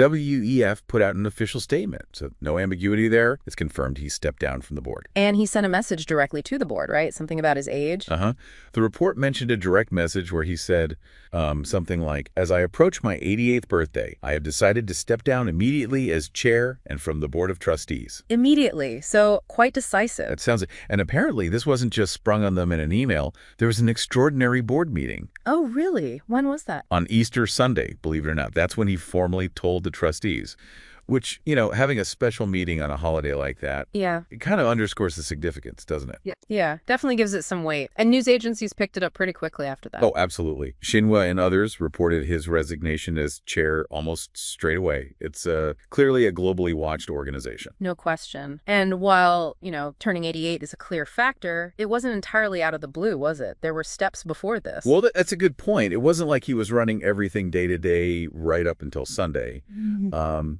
WEF put out an official statement, so no ambiguity there. It's confirmed he stepped down from the board. And he sent a message directly to the board, right? Something about his age? The report mentioned a direct message where he said something like, "As I approach my 88th birthday, I have decided to step down immediately as chair and from the board of trustees." Immediately. So quite decisive. That sounds, and apparently this wasn't just sprung on them in an email. There was an extraordinary board meeting. Oh, really? When was that? On Easter Sunday, believe it or not. That's when he formally told the trustees. Which, having a special meeting on a holiday like that, Yeah. it kind of underscores the significance, doesn't it? Yeah, definitely gives it some weight. And news agencies picked it up pretty quickly after that. Oh, absolutely. Xinhua and others reported his resignation as chair almost straight away. It's clearly a globally watched organization. No question. And while, turning 88 is a clear factor, it wasn't entirely out of the blue, was it? There were steps before this. Well, that's a good point. It wasn't like he was running everything day to day right up until Sunday.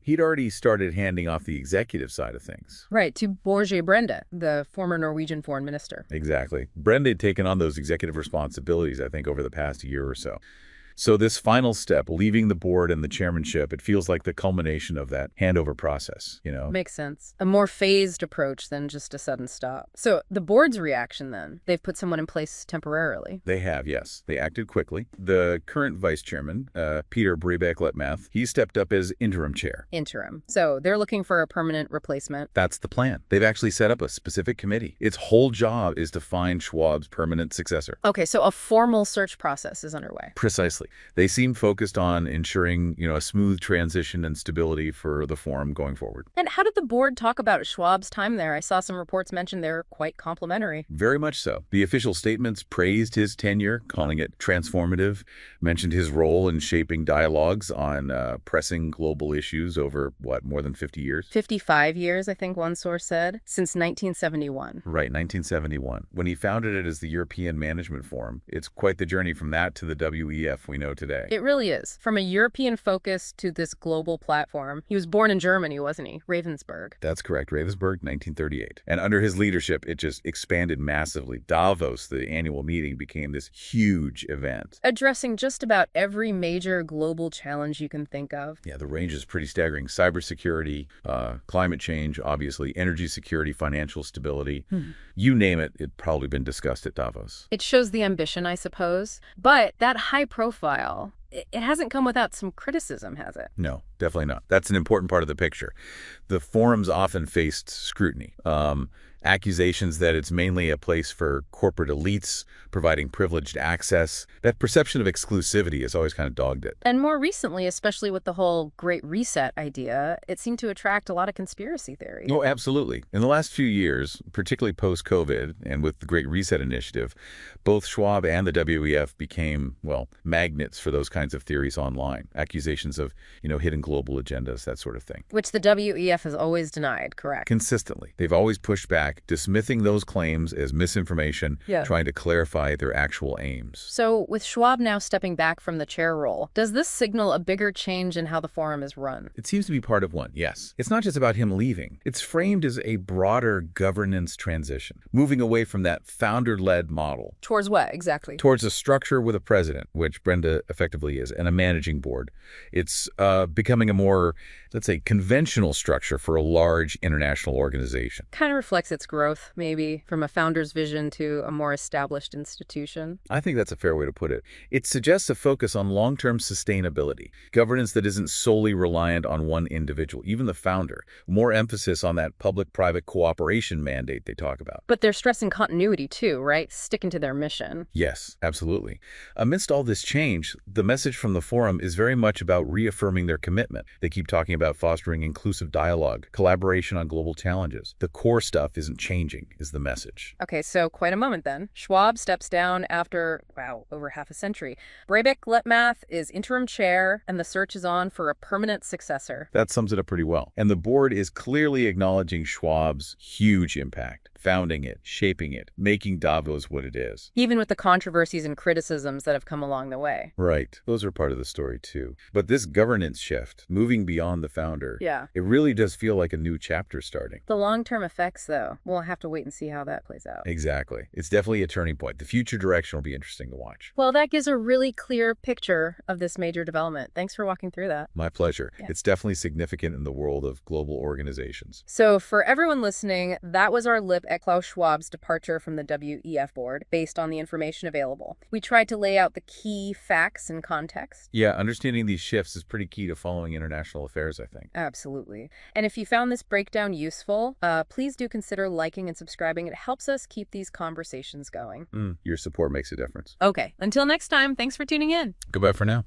He'd already started handing off the executive side of things. Right, to Børge Brende, the former Norwegian foreign minister. Exactly. Brende had taken on those executive responsibilities, I think, over the past year or so. So this final step, leaving the board and the chairmanship, it feels like the culmination of that handover process, Makes sense. A more phased approach than just a sudden stop. So the board's reaction then, they've put someone in place temporarily. They have, yes. They acted quickly. The current vice chairman, Peter Brabeck-Letmathe, he stepped up as interim chair. Interim. So they're looking for a permanent replacement. That's the plan. They've actually set up a specific committee. Its whole job is to find Schwab's permanent successor. Okay, so a formal search process is underway. Precisely. They seem focused on ensuring, a smooth transition and stability for the forum going forward. And how did the board talk about Schwab's time there? I saw some reports mention they're quite complimentary. Very much so. The official statements praised his tenure, calling it transformative, mentioned his role in shaping dialogues on pressing global issues over, more than 50 years? 55 years, I think one source said, since 1971. Right, 1971. When he founded it as the European Management Forum, it's quite the journey from that to the WEF we know today. It really is. From a European focus to this global platform. He was born in Germany, wasn't he? Ravensburg. That's correct. Ravensburg, 1938. And under his leadership, it just expanded massively. Davos, the annual meeting, became this huge event. Addressing just about every major global challenge you can think of. Yeah, the range is pretty staggering. Cybersecurity, climate change, obviously, energy security, financial stability. You name it, it'd probably been discussed at Davos. It shows the ambition, I suppose. But that high profile, it hasn't come without some criticism, has it? No, definitely not. That's an important part of the picture. The forum's often faced scrutiny. Accusations that it's mainly a place for corporate elites providing privileged access. That perception of exclusivity has always kind of dogged it. And more recently, especially with the whole Great Reset idea, it seemed to attract a lot of conspiracy theory. Oh, absolutely. In the last few years, particularly post-COVID and with the Great Reset initiative, both Schwab and the WEF became, magnets for those kinds of theories online. Accusations of, hidden global agendas, that sort of thing. Which the WEF has always denied, correct? Consistently. They've always pushed back, dismissing those claims as misinformation, trying to clarify their actual aims. So with Schwab now stepping back from the chair role, does this signal a bigger change in how the forum is run? It seems to be part of one, yes. It's not just about him leaving. It's framed as a broader governance transition, moving away from that founder-led model. Towards what, exactly? Towards a structure with a president, which Brende effectively is, and a managing board. It's becoming a more, let's say, conventional structure for a large international organization. Kind of reflects its growth, maybe, from a founder's vision to a more established institution. I think that's a fair way to put it. It suggests a focus on long-term sustainability, governance that isn't solely reliant on one individual, even the founder. More emphasis on that public-private cooperation mandate they talk about. But they're stressing continuity too, right? Sticking to their mission. Yes, absolutely. Amidst all this change, the message from the forum is very much about reaffirming their commitment. They keep talking about fostering inclusive dialogue, collaboration on global challenges. The core stuff isn't changing, is the message. Okay, so quite a moment then. Schwab steps down after, over half a century. Brabeck-Letmathe is interim chair, and the search is on for a permanent successor. That sums it up pretty well. And the board is clearly acknowledging Schwab's huge impact. founding it, shaping it, making Davos what it is. Even with the controversies and criticisms that have come along the way. Right. Those are part of the story, too. But this governance shift, moving beyond the founder, Yeah. it really does feel like a new chapter starting. The long-term effects, though, we'll have to wait and see how that plays out. Exactly. It's definitely a turning point. The future direction will be interesting to watch. Well, that gives a really clear picture of this major development. Thanks for walking through that. My pleasure. Yeah. It's definitely significant in the world of global organizations. So for everyone listening, that was our look at Klaus Schwab's departure from the WEF board based on the information available. We tried to lay out the key facts and context. Yeah, understanding these shifts is pretty key to following international affairs, I think. Absolutely. And if you found this breakdown useful, please do consider liking and subscribing. It helps us keep these conversations going. Your support makes a difference. Okay, until next time, thanks for tuning in. Goodbye for now.